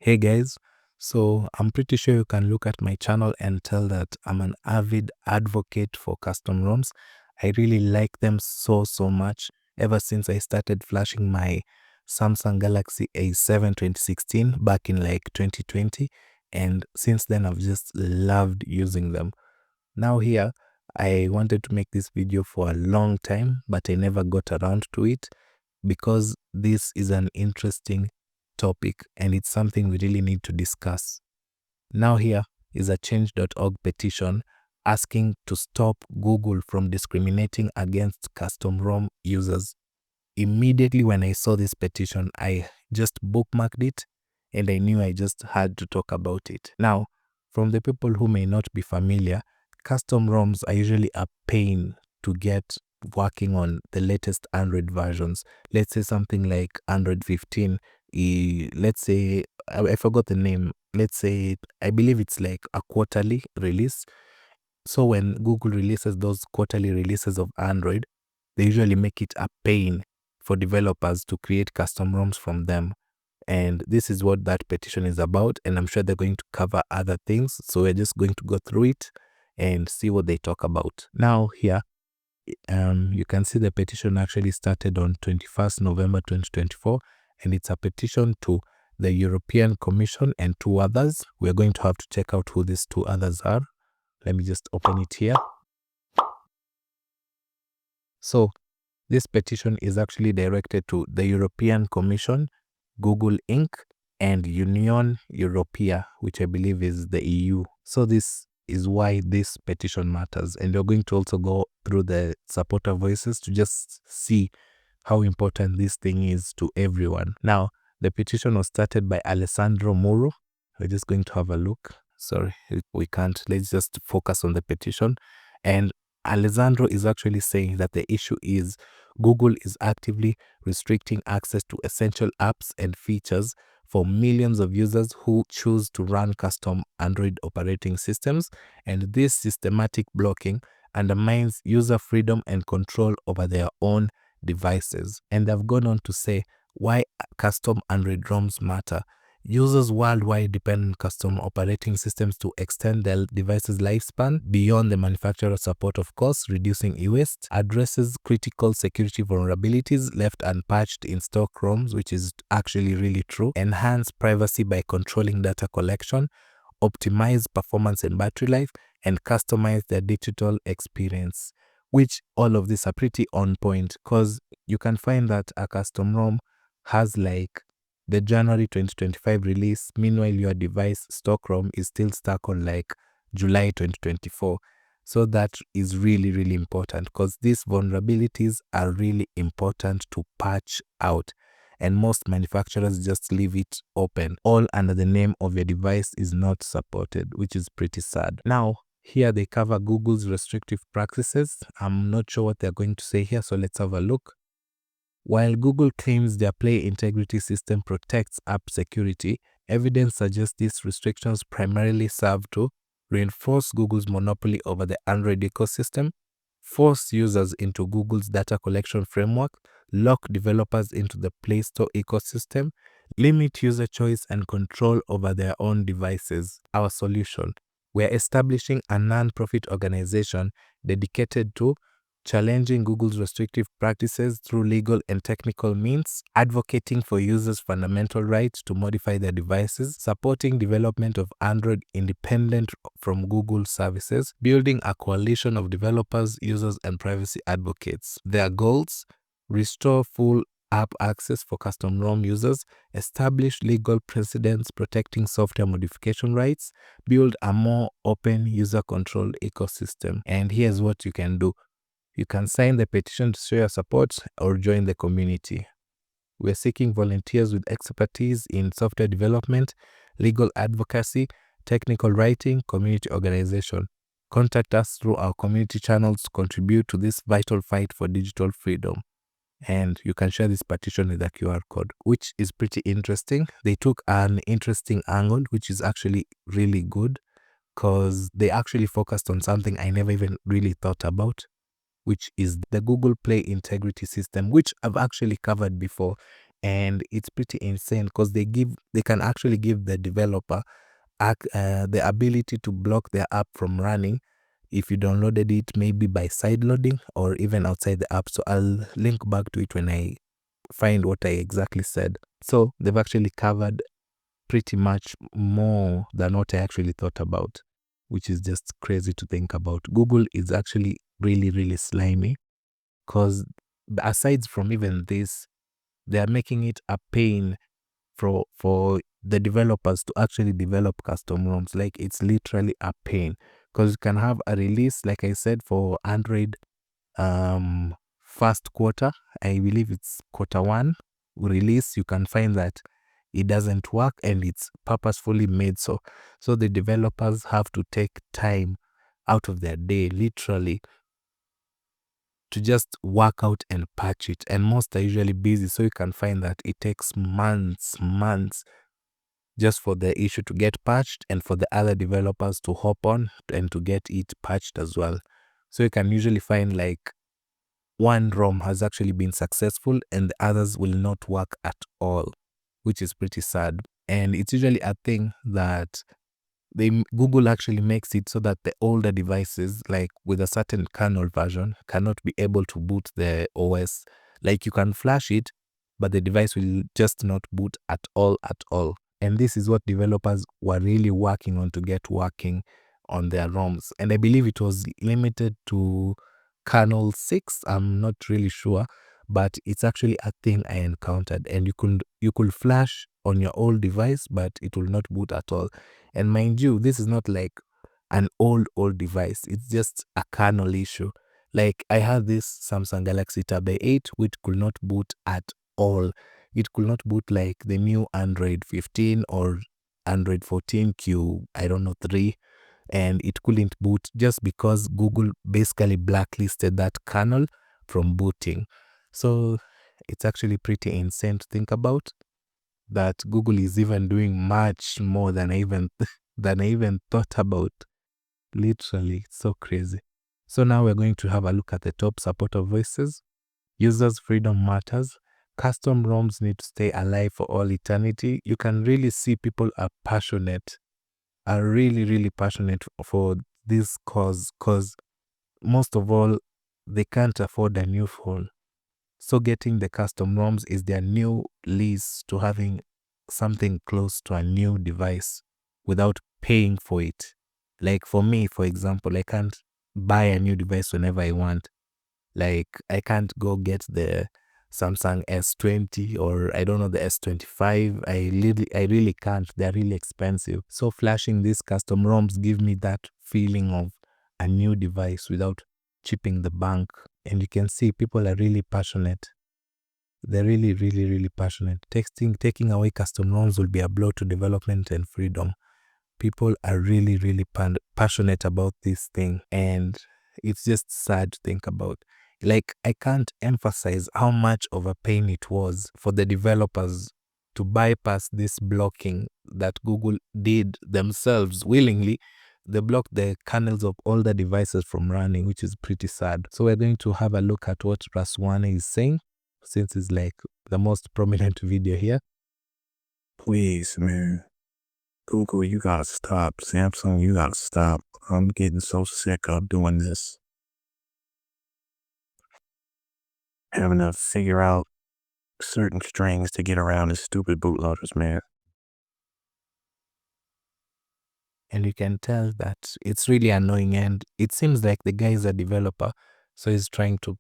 Hey guys, so I'm pretty sure you can look at my channel and tell that I'm an avid advocate for custom ROMs. I really like them so much ever since I started flashing my Samsung Galaxy A7 2016 back in like 2020, and since then I've just loved using them. Now here, I wanted to make this video for a long time, but I never got around to it because this is an interesting topic and it's something we really need to discuss. Now here is a change.org petition asking to stop Google from discriminating against custom ROM users. Immediately when I saw this petition, I just bookmarked it and I knew I just had to talk about it. Now, from the people who may not be familiar, custom ROMs are usually a pain to get working on the latest Android versions. Let's say something like Android 15. Let's say, I forgot the name. Let's say, I believe it's like a quarterly release. So when Google releases those quarterly releases of Android, they usually make it a pain for developers to create custom ROMs from them. And this is what that petition is about. And I'm sure they're going to cover other things. So we're just going to go through it and see what they talk about. Now here, you can see the petition actually started on 21st November 2024. And it's a petition to the European Commission and two others. We're going to have to check out who these two others are. Let me just open it here. So this petition is actually directed to the European Commission, Google Inc., and Union Europea, which I believe is the EU. So this is why this petition matters. And we're going to also go through the supporter voices to just see how important this thing is to everyone. Now, the petition was started by Alessandro Muro. We're just going to have a look. Sorry, we can't. Let's just focus on the petition. And Alessandro is actually saying that the issue is Google is actively restricting access to essential apps and features for millions of users who choose to run custom Android operating systems, and this systematic blocking undermines user freedom and control over their own devices. And they've gone on to say why custom Android ROMs matter. Users worldwide depend on custom operating systems to extend their device's lifespan beyond the manufacturer's support, of course, reducing e-waste, addresses critical security vulnerabilities left unpatched in stock ROMs, which is actually really true, enhance privacy by controlling data collection, optimize performance and battery life, and customize their digital experience, which all of these are pretty on point because you can find that a custom ROM has like the January 2025 release. Meanwhile, your device stock ROM is still stuck on like July 2024. So that is really important because these vulnerabilities are really important to patch out. And most manufacturers just leave it open, all under the name of your device is not supported, which is pretty sad. Now, here they cover Google's restrictive practices. I'm not sure what they're going to say here, so let's have a look. While Google claims their Play Integrity System protects app security, evidence suggests these restrictions primarily serve to reinforce Google's monopoly over the Android ecosystem, force users into Google's data collection framework, lock developers into the Play Store ecosystem, limit user choice and control over their own devices. Our solution: we're establishing a non-profit organization dedicated to challenging Google's restrictive practices through legal and technical means, advocating for users' fundamental rights to modify their devices, supporting development of Android independent from Google services, building a coalition of developers, users, and privacy advocates. Their goals: restore full app access for custom ROM users, establish legal precedents protecting software modification rights, build a more open user-controlled ecosystem. And here's what you can do. You can sign the petition to show your support or join the community. We're seeking volunteers with expertise in software development, legal advocacy, technical writing, community organization. Contact us through our community channels to contribute to this vital fight for digital freedom. And you can share this petition with a QR code, which is pretty interesting. They took an interesting angle, which is actually really good because they actually focused on something I never even really thought about, which is the Google Play Integrity System, which I've actually covered before. and it's pretty insane because they can actually give the developer the ability to block their app from running if you downloaded it, maybe by sideloading or even outside the app. So I'll link back to it when I find what I exactly said. So they've actually covered pretty much more than what I actually thought about, which is just crazy to think about. Google is actually really, really slimy because aside from even this, they are making it a pain for the developers to actually develop custom ROMs. Like, it's literally a pain because you can have a release, like I said, for Android first quarter, I believe it's Q1 release. You can find that it doesn't work and it's purposefully made so the developers have to take time out of their day, literally, to just work out and patch it. And most are usually busy, so you can find that it takes months just for the issue to get patched and for the other developers to hop on and to get it patched as well. So you can usually find like one ROM has actually been successful and the others will not work at all, which is pretty sad. And it's usually a thing that Google actually makes it so that the older devices, like with a certain kernel version, cannot be able to boot the OS. Like, you can flash it, but the device will just not boot at all. And this is what developers were really working on to get working on their ROMs. And I believe it was limited to kernel 6. I'm not really sure, but it's actually a thing I encountered. And you could flash on your old device, but it will not boot at all. And mind you, this is not like an old device. It's just a kernel issue. Like, I had this Samsung Galaxy Tab A8, which could not boot at all. It could not boot like the new Android 15 or Android 14 Q, I don't know, 3. And it couldn't boot just because Google basically blacklisted that kernel from booting. So it's actually pretty insane to think about that Google is even doing much more than I even thought about. Literally, it's so crazy. So now we're going to have a look at the top supporter voices. Users' freedom matters. Custom ROMs need to stay alive for all eternity. You can really see people are really, really passionate for this cause, because most of all, they can't afford a new phone. So getting the custom ROMs is their new lease to having something close to a new device without paying for it. Like, for me, for example, I can't buy a new device whenever I want. Like, I can't go get the Samsung S20 or I don't know, the S25. I really can't. They're really expensive. So flashing these custom ROMs give me that feeling of a new device without chipping the bank. And you can see people are really passionate. They're really, really, really passionate. Taking away custom ROMs will be a blow to development and freedom. People are really, really passionate about this thing, and it's just sad to think about. Like, I can't emphasize how much of a pain it was for the developers to bypass this blocking that Google did themselves willingly. They blocked the kernels of all the devices from running, which is pretty sad. So we're going to have a look at what Raswane is saying, since it's like the most prominent video here. Please, man. Google, you gotta stop. Samsung, you gotta stop. I'm getting so sick of doing this. Having to figure out certain strings to get around these stupid bootloaders, man. And you can tell that it's really annoying, and it seems like the guy is a developer, so he's trying to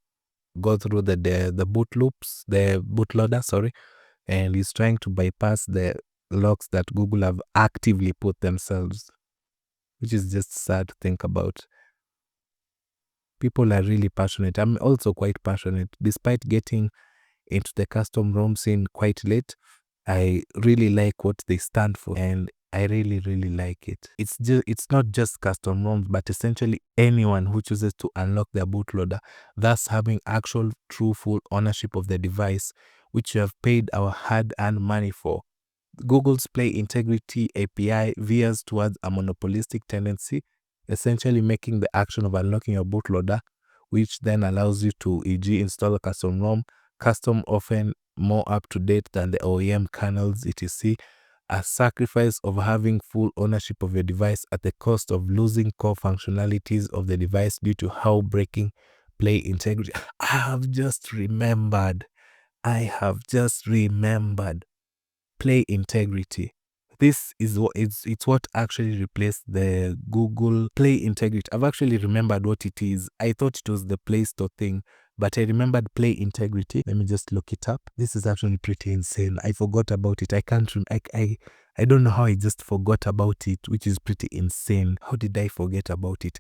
go through the boot loops, the bootloader, sorry, and he's trying to bypass the locks that Google have actively put themselves, which is just sad to think about. People are really passionate. I'm also quite passionate. Despite getting into the custom ROM scene quite late, I really like what they stand for, and I really, really like it. It's not just custom ROMs, but essentially anyone who chooses to unlock their bootloader, thus having actual true full ownership of the device, which you have paid our hard-earned money for. Google's Play Integrity API veers towards a monopolistic tendency, essentially making the action of unlocking your bootloader, which then allows you to, e.g., install a custom ROM, custom often more up to date than the OEM kernels, etc. A sacrifice of having full ownership of your device at the cost of losing core functionalities of the device due to how breaking play integrity. I have just remembered play integrity. This is what it's what actually replaced the Google Play Integrity. I've actually remembered what it is. I thought it was the Play Store thing, but I remembered Play Integrity. Let me just look it up. This is actually pretty insane. I forgot about it. I don't know how I just forgot about it, which is pretty insane. How did I forget about it?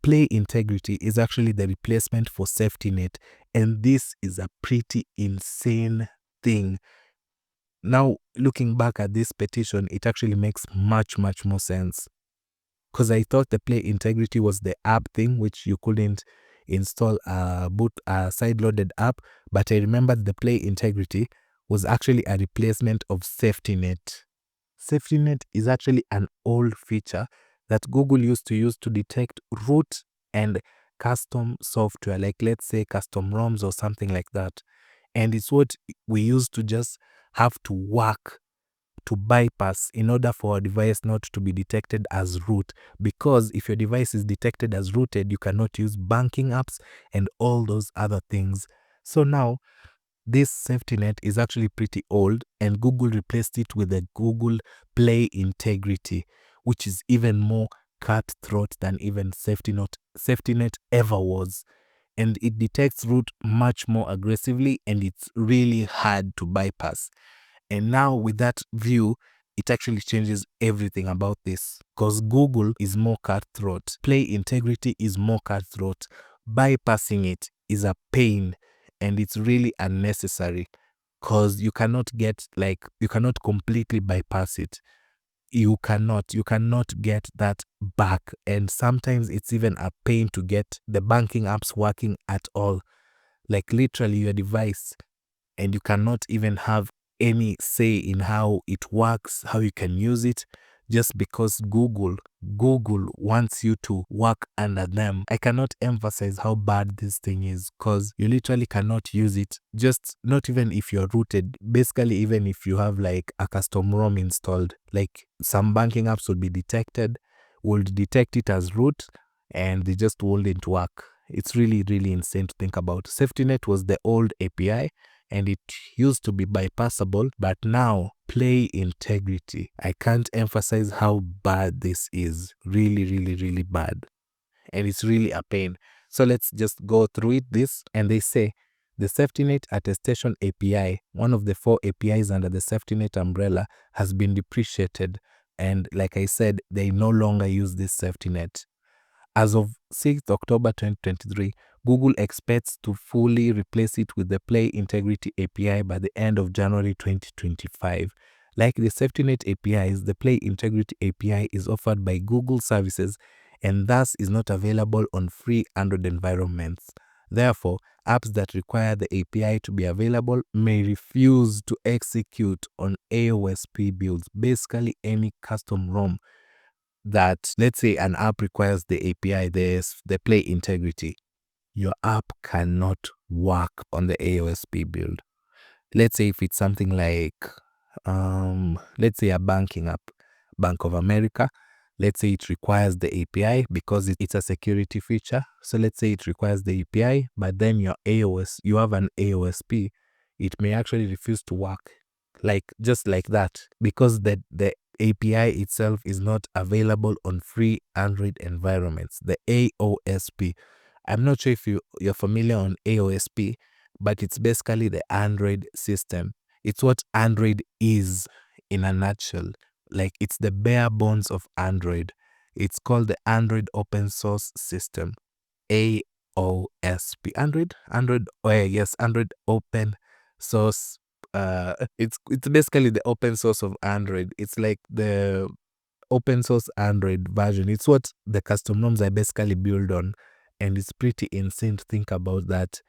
Play Integrity is actually the replacement for SafetyNet, and this is a pretty insane thing. Now, looking back at this petition, it actually makes much more sense. Because I thought the Play Integrity was the app thing, which you couldn't install a side-loaded app. But I remembered the Play Integrity was actually a replacement of SafetyNet. SafetyNet is actually an old feature that Google used to use to detect root and custom software, like let's say custom ROMs or something like that. And it's what we used to just have to work to bypass in order for our device not to be detected as root. Because if your device is detected as rooted, you cannot use banking apps and all those other things. So now, this SafetyNet is actually pretty old, and Google replaced it with the Google Play Integrity, which is even more cutthroat than even SafetyNet ever was. And it detects root much more aggressively, and it's really hard to bypass. And now with that view, it actually changes everything about this, because Google is more cutthroat. Play Integrity is more cutthroat. Bypassing it is a pain, and it's really unnecessary, because you cannot completely bypass it. You cannot get that back. And sometimes it's even a pain to get the banking apps working at all. Like literally your device, and you cannot even have any say in how it works, how you can use it, just because Google wants you to work under them. I cannot emphasize how bad this thing is, because you literally cannot use it, just not even if you're rooted. Basically, even if you have like a custom ROM installed, like some banking apps would detect it as root, and they just wouldn't work. It's really insane to think about. SafetyNet was the old API, and it used to be bypassable, but now Play Integrity. I can't emphasize how bad this is. Really bad. And it's really a pain. So let's just go through this. And they say the SafetyNet Attestation API, one of the 4 APIs under the SafetyNet umbrella, has been depreciated. And like I said, they no longer use this SafetyNet. As of 6th October 2023, Google expects to fully replace it with the Play Integrity API by the end of January 2025. Like the SafetyNet APIs, the Play Integrity API is offered by Google services and thus is not available on free Android environments. Therefore, apps that require the API to be available may refuse to execute on AOSP builds, basically any custom ROM that, let's say an app requires the API, the Play Integrity. Your app cannot work on the AOSP build. Let's say if it's something like, let's say a banking app, Bank of America, let's say it requires the API because it's a security feature. So let's say it requires the API, but then you have an AOSP, it may actually refuse to work, just like that, because the API itself is not available on free Android environments. The AOSP. I'm not sure if you're familiar on AOSP, but it's basically the Android system. It's what Android is in a nutshell. Like it's the bare bones of Android. It's called the Android Open Source System. AOSP. Android Open Source. It's basically the open source of Android. It's like the open source Android version. It's what the custom ROMs are basically built on, and it's pretty insane to think about that.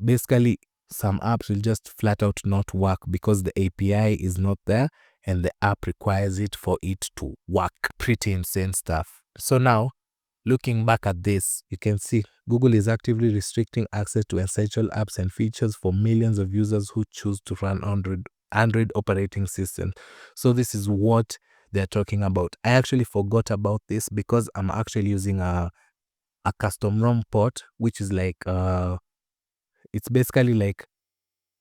Basically, some apps will just flat out not work because the API is not there and the app requires it for it to work. Pretty insane stuff. So now, looking back at this, you can see Google is actively restricting access to essential apps and features for millions of users who choose to run Android operating systems. So this is what they're talking about. I actually forgot about this because I'm actually using a custom ROM port, which is like it's basically like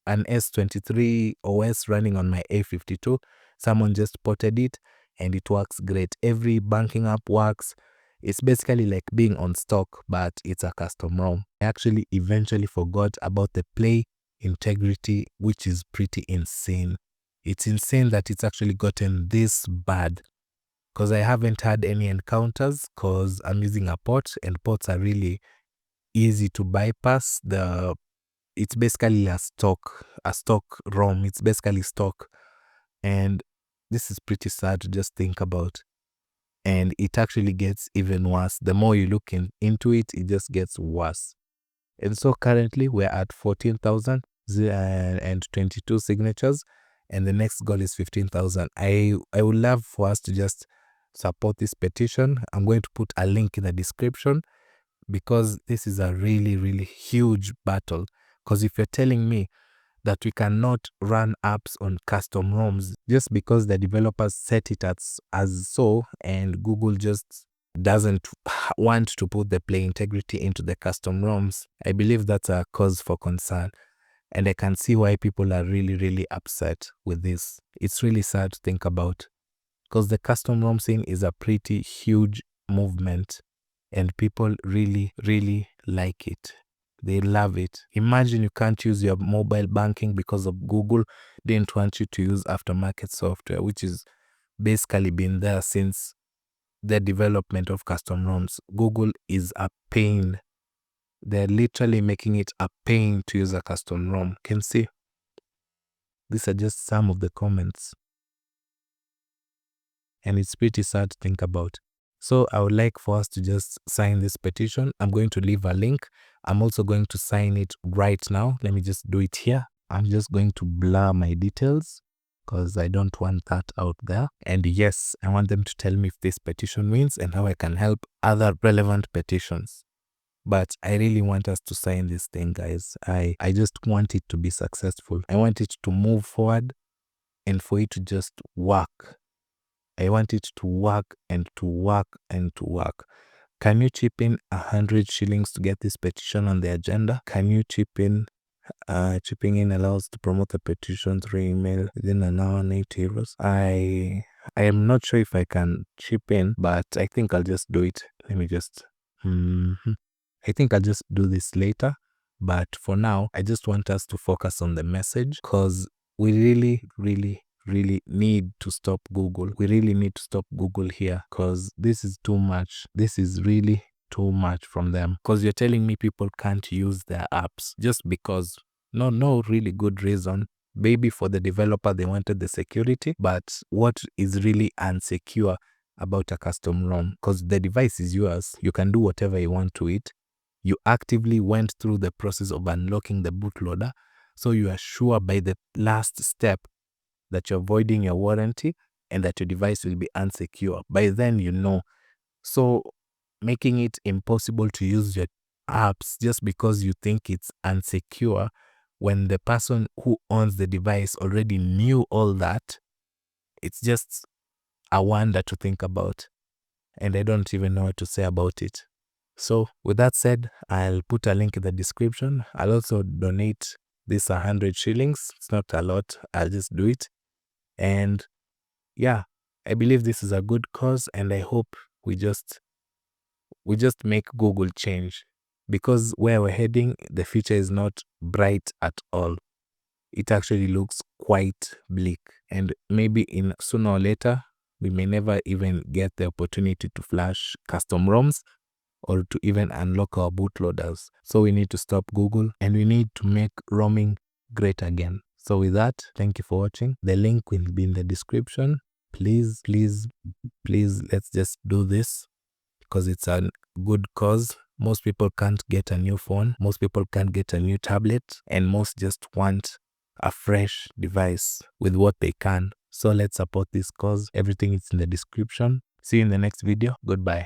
an S23 OS running on my A52. Someone just ported it and it works great. Every banking app works. It's basically like being on stock, but it's a custom ROM. I actually eventually forgot about the play integrity, which is pretty insane. It's insane that it's actually gotten this bad, because I haven't had any encounters because I'm using a port, and ports are really easy to bypass. It's basically a stock ROM. It's basically stock. And this is pretty sad to just think about. And it actually gets even worse. The more you look into it, it just gets worse. And so currently we're at 14,022 signatures, and the next goal is 15,000. I would love for us to just support this petition. I'm going to put a link in the description, because this is a really, really huge battle. Because if you're telling me that we cannot run apps on custom ROMs just because the developers set it as so, and Google just doesn't want to put the play integrity into the custom ROMs, I believe that's a cause for concern. And I can see why people are really, really upset with this. It's really sad to think about, because the custom ROM scene is a pretty huge movement and people really, really like it. They love it. Imagine you can't use your mobile banking because of Google didn't want you to use aftermarket software, which is basically been there since the development of custom ROMs. Google is a pain. They're literally making it a pain to use a custom ROM. You can see these are just some of the comments. And it's pretty sad to think about. So I would like for us to just sign this petition. I'm going to leave a link. I'm also going to sign it right now. Let me just do it here. I'm just going to blur my details because I don't want that out there. And yes, I want them to tell me if this petition wins and how I can help other relevant petitions. But I really want us to sign this thing, guys. I just want it to be successful. I want it to move forward and for it to just work. I want it to work and to work and to work. Can you chip in 100 shillings to get this petition on the agenda? Can you chip in? Chipping in allows to promote the petition through email within an hour and 8 euros. I am not sure if I can chip in, but I think I'll just do it. Let me just... I think I'll just do this later. But for now, I just want us to focus on the message, because we really, really, really need to stop Google. We really need to stop Google here, because this is too much. This is really too much from them, because you're telling me people can't use their apps just because. No really good reason. Maybe for the developer they wanted the security, but what is really unsecure about a custom ROM? Because the device is yours, you can do whatever you want to it. You actively went through the process of unlocking the bootloader, so you are sure by the last step that you're voiding your warranty and that your device will be unsecure. By then you know. So making it impossible to use your apps just because you think it's unsecure, when the person who owns the device already knew all that, it's just a wonder to think about. And I don't even know what to say about it. So with that said, I'll put a link in the description. I'll also donate this 100 shillings. It's not a lot. I'll just do it. And yeah, I believe this is a good cause, and I hope we just make Google change, because where we're heading, the future is not bright at all. It actually looks quite bleak, and maybe in sooner or later, we may never even get the opportunity to flash custom ROMs or to even unlock our bootloaders. So we need to stop Google, and we need to make roaming great again. So with that, thank you for watching. The link will be in the description. Please, please, please, let's just do this, because it's a good cause. Most people can't get a new phone. Most people can't get a new tablet, and most just want a fresh device with what they can. So let's support this cause. Everything is in the description. See you in the next video. Goodbye.